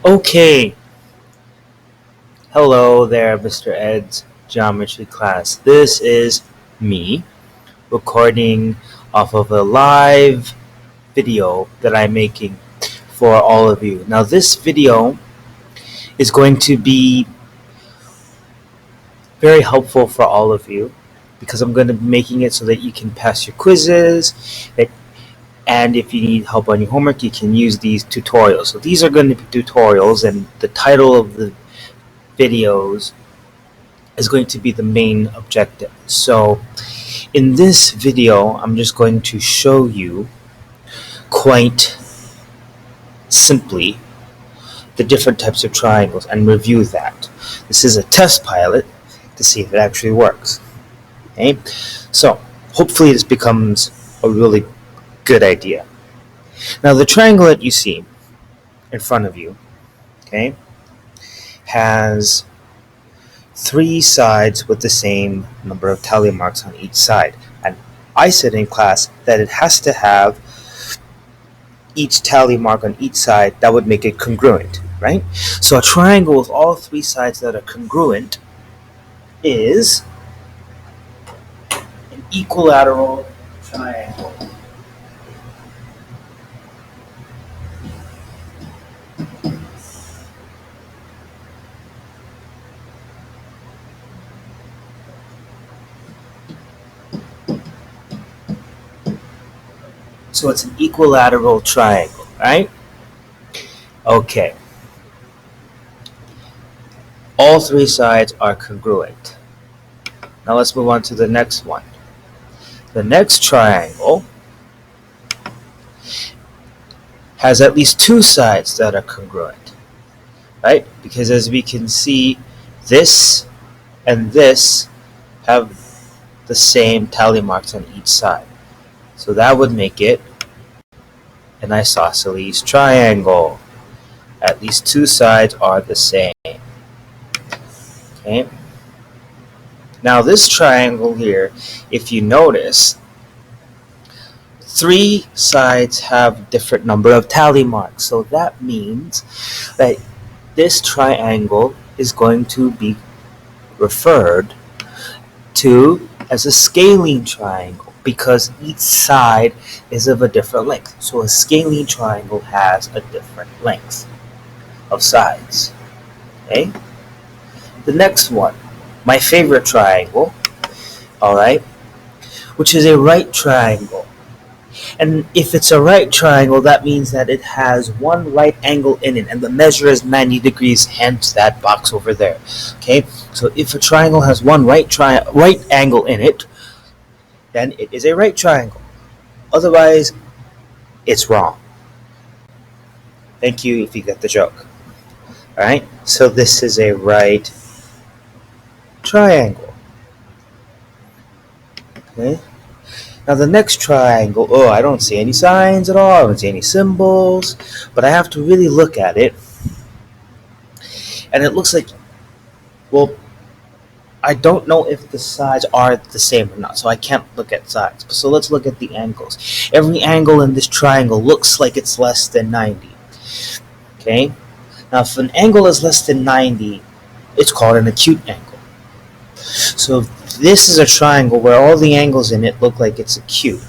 Okay, hello there, Mr. Ed's geometry class. This is me recording off of a live video that I'm making for all of you. Now, this video is going to be very helpful for all of you because I'm going to be making it so that you can pass your quizzes. And if you need help on your homework, you can use these tutorials. So, these are going to be tutorials, and the title of the videos is going to be the main objective. So in this video, I'm just going to show you quite simply the different types of triangles and review that. This is a test pilot to see if it actually works. Okay? So hopefully this becomes a really good idea. Now the triangle that you see in front of you, okay, has three sides with the same number of tally marks on each side. And I said in class that it has to have each tally mark on each side that would make it congruent, right? So a triangle with all three sides that are congruent is an equilateral triangle. So it's an equilateral triangle, right? Okay. All three sides are congruent. Now let's move on to the next one. The next triangle has at least two sides that are congruent, right? Because as we can see, this and this have the same tally marks on each side. So that would make it an isosceles triangle. At least two sides are the same. Okay. Now this triangle here, if you notice, three sides have different number of tally marks. So that means that this triangle is going to be referred to as a scalene triangle because each side is of a different length. So a scalene triangle has a different length of sides. Okay? The next one, my favorite triangle, alright, which is a right triangle. And if it's a right triangle, that means that it has one right angle in it, and the measure is 90 degrees, hence that box over there. Okay, so if a triangle has one right angle in it, then it is a right triangle. Otherwise, it's wrong. Thank you if you get the joke. Alright, so this is a right triangle. Okay. Now the next triangle, I don't see any signs at all, I don't see any symbols, but I have to really look at it. And it looks like, well, I don't know if the sides are the same or not, so I can't look at sides. So let's look at the angles. Every angle in this triangle looks like it's less than 90. Okay? Now if an angle is less than 90, it's called an acute angle. So this is a triangle where all the angles in it look like it's acute.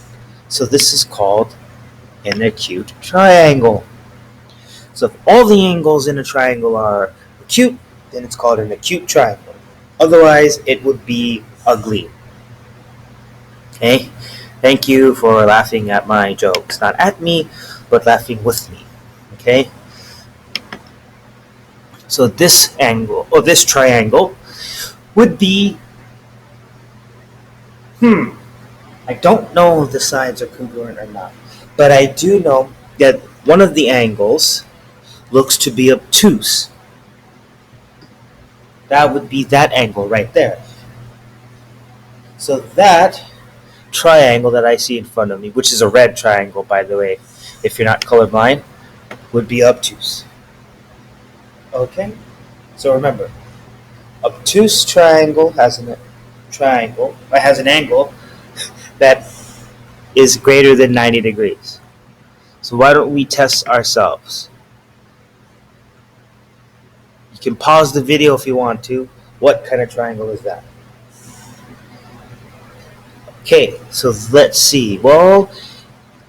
So this is called an acute triangle. So if all the angles in a triangle are acute, then it's called an acute triangle. Otherwise, it would be ugly. Okay? Thank you for laughing at my jokes. Not at me, but laughing with me. Okay? So this angle, or this triangle, would be, I don't know if the sides are congruent or not, but I do know that one of the angles looks to be obtuse. That would be that angle right there. So that triangle that I see in front of me, which is a red triangle, by the way, if you're not colorblind, would be obtuse. Okay? So remember, obtuse triangle has an angle that is greater than 90 degrees. So why don't we test ourselves? can pause the video if you want to. What kind of triangle is that? Okay, so let's see. Well,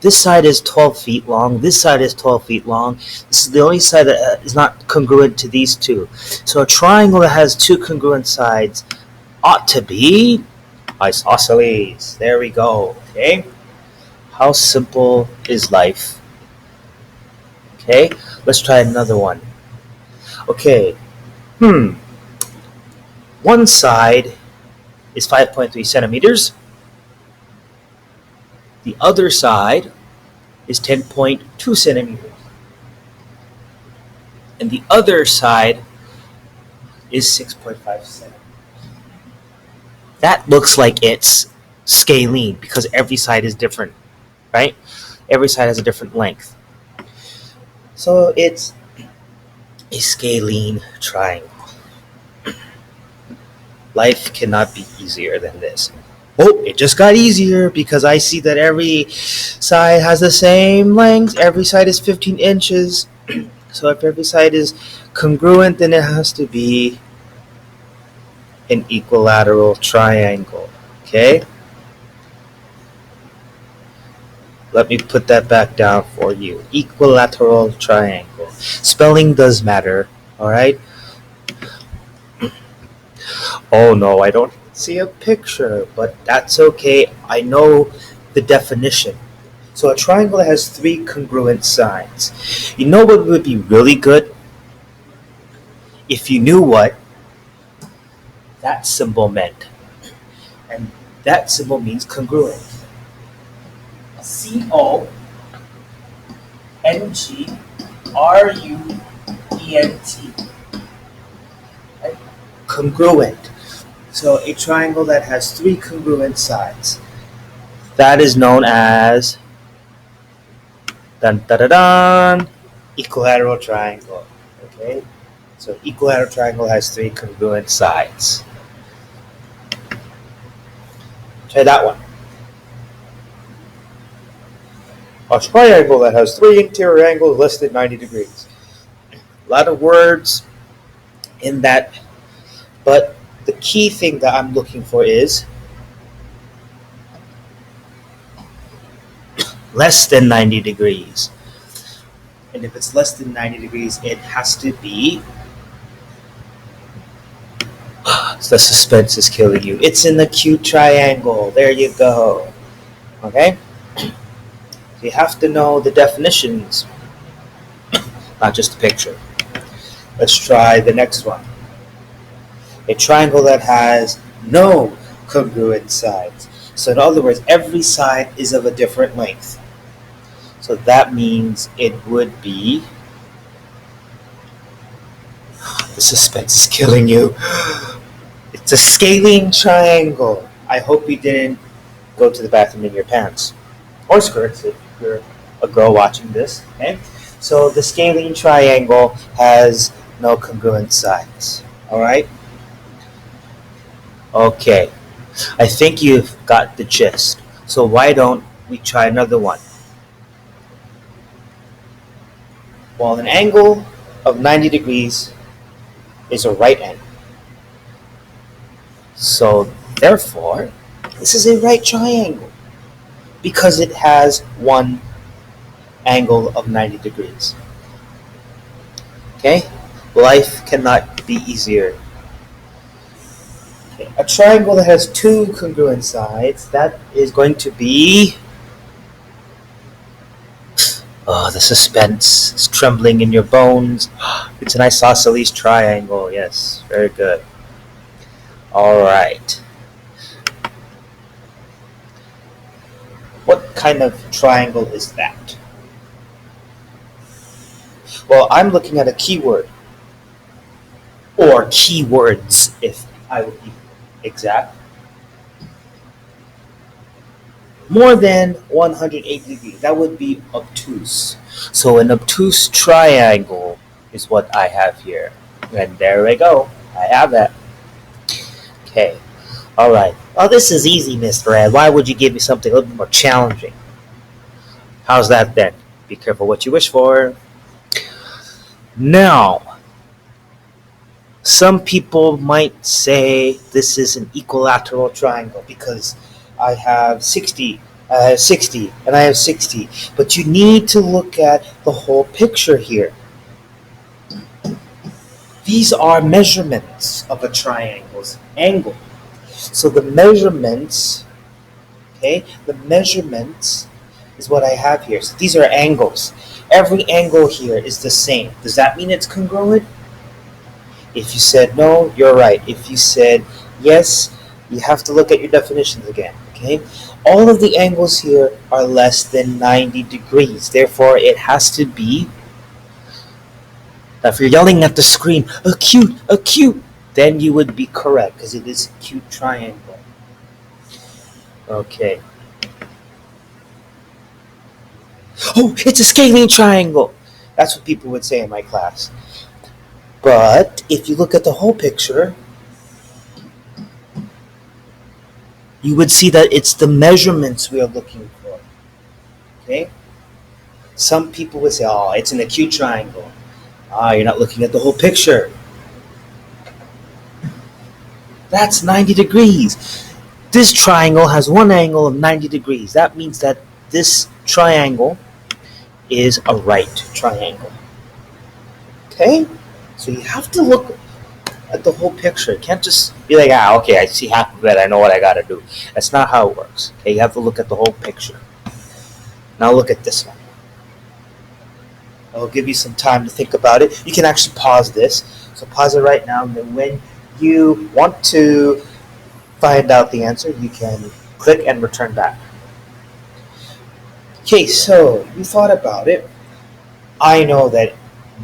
this side is 12 feet long. This side is 12 feet long. This is the only side that is not congruent to these two. So a triangle that has two congruent sides ought to be isosceles. There we go. Okay. How simple is life? Okay. Let's try another one. Okay. One side is 5.3 centimeters. The other side is 10.2 centimeters. And the other side is 6.5 centimeters. That looks like it's scalene because every side is different, right? Every side has a different length. So it's a scalene triangle. Life cannot be easier than this. Oh, it just got easier because I see that every side has the same length. Every side is 15 inches. So if every side is congruent, then it has to be an equilateral triangle. Okay? Let me put that back down for you. Equilateral triangle. Spelling does matter. Alright? Oh no, I don't see a picture, but that's okay. I know the definition. So a triangle has three congruent sides. You know what would be really good? If you knew what that symbol meant. And that symbol means congruent. C-O-N-G-R-U-E-N-T. Right? Congruent. So a triangle that has three congruent sides. That is known as equilateral triangle. Okay? So equilateral triangle has three congruent sides. Try that one. A triangle that has three interior angles less than 90 degrees. A lot of words in that, but the key thing that I'm looking for is less than 90 degrees. And if it's less than 90 degrees, it has to be... The suspense is killing you. It's an acute triangle. There you go. Okay? You have to know the definitions, not just the picture. Let's try the next one. A triangle that has no congruent sides. So in other words, every side is of a different length. So that means it would be... The suspense is killing you. It's a scalene triangle. I hope you didn't go to the bathroom in your pants. Or skirts if you're a girl watching this. Okay? So the scalene triangle has no congruent sides. Alright? Okay. I think you've got the gist. So why don't we try another one? Well, an angle of 90 degrees is a right angle. So therefore, this is a right triangle because it has one angle of 90 degrees. Okay? Life cannot be easier. Okay. A triangle that has two congruent sides, that is going to be... Oh, the suspense is trembling in your bones. It's an isosceles triangle. Yes, very good. Alright. What kind of triangle is that? Well, I'm looking at a keyword. Or keywords, if I would be exact. More than 180 degrees. That would be obtuse. So an obtuse triangle is what I have here. And there we go. I have that. Okay. Alright. Well, this is easy, Mr. Ed. Why would you give me something a little bit more challenging? How's that then? Be careful what you wish for. Now, Some people might say this is an equilateral triangle because I have 60, I have 60, and I have 60. But you need to look at the whole picture here. These are measurements of a triangle's angle. So the measurements, okay, the measurements is what I have here. So these are angles. Every angle here is the same. Does that mean it's congruent? If you said no, you're right. If you said yes, you have to look at your definitions again. Okay? All of the angles here are less than 90 degrees. Therefore, it has to be, if you're yelling at the screen, acute, then you would be correct because it is acute triangle. Okay. Oh, it's a scalene triangle. That's what people would say in my class. But if you look at the whole picture, you would see that it's the measurements we are looking for. Okay? Some people would say, oh, it's an acute triangle. You're not looking at the whole picture. That's 90 degrees. This triangle has one angle of 90 degrees. That means that this triangle is a right triangle. Okay? So you have to look at the whole picture. You can't just be like, okay, I see half of it, I know what I gotta do. That's not how it works. Okay, you have to look at the whole picture. Now look at this one. I'll give you some time to think about it. You can actually pause this. So pause it right now, and then when you want to find out the answer, you can click and return back. Okay, so you thought about it. I know that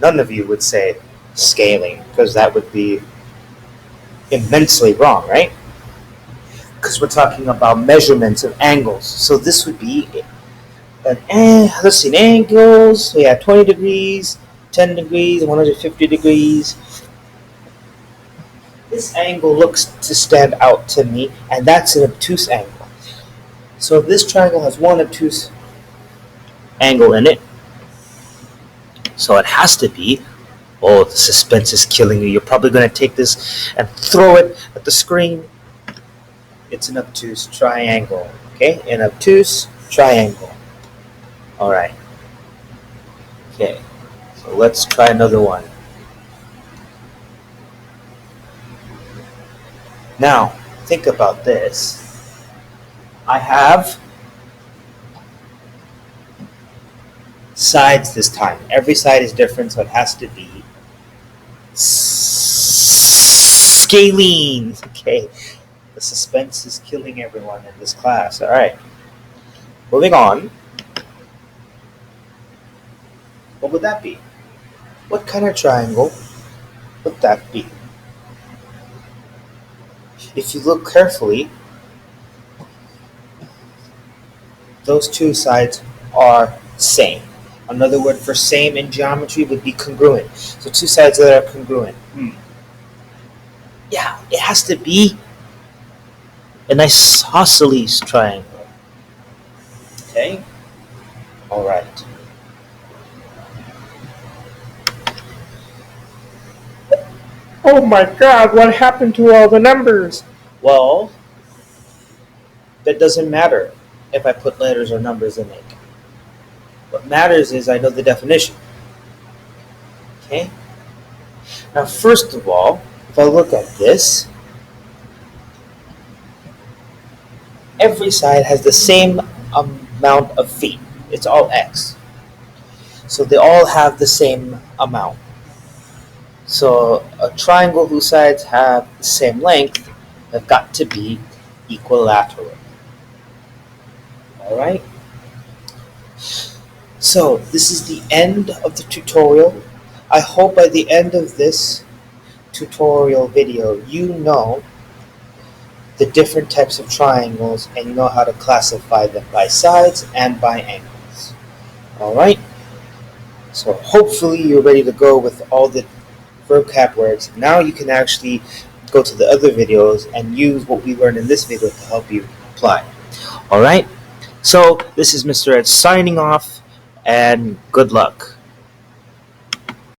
none of you would say scaling, because that would be immensely wrong, right? Because we're talking about measurements of angles. So this would be let's see, angles. So yeah, 20 degrees, 10 degrees, 150 degrees. This angle looks to stand out to me, and that's an obtuse angle. So this triangle has one obtuse angle in it. So it has to be, oh, the suspense is killing you. You're probably going to take this and throw it at the screen. It's an obtuse triangle. Okay, an obtuse triangle. All right. Okay, so let's try another one. Now, think about this. I have sides this time. Every side is different, so it has to be scalene. Okay, the suspense is killing everyone in this class. All right, moving on. What would that be? What kind of triangle would that be? If you look carefully, those two sides are same. Another word for same in geometry would be congruent. So two sides that are congruent. Yeah, it has to be an isosceles triangle. Okay? All right. Oh my God, what happened to all the numbers? Well, that doesn't matter if I put letters or numbers in it. What matters is I know the definition. Okay? Now, first of all, if I look at this, every side has the same amount of feet. It's all x. So they all have the same amount. So a triangle whose sides have the same length have got to be equilateral. All right? So this is the end of the tutorial. I hope by the end of this tutorial video you know the different types of triangles and you know how to classify them by sides and by angles. All right? So hopefully you're ready to go with all the vocab words. Now you can actually go to the other videos and use what we learned in this video to help you apply. All right? So this is Mr. Ed signing off, and good luck.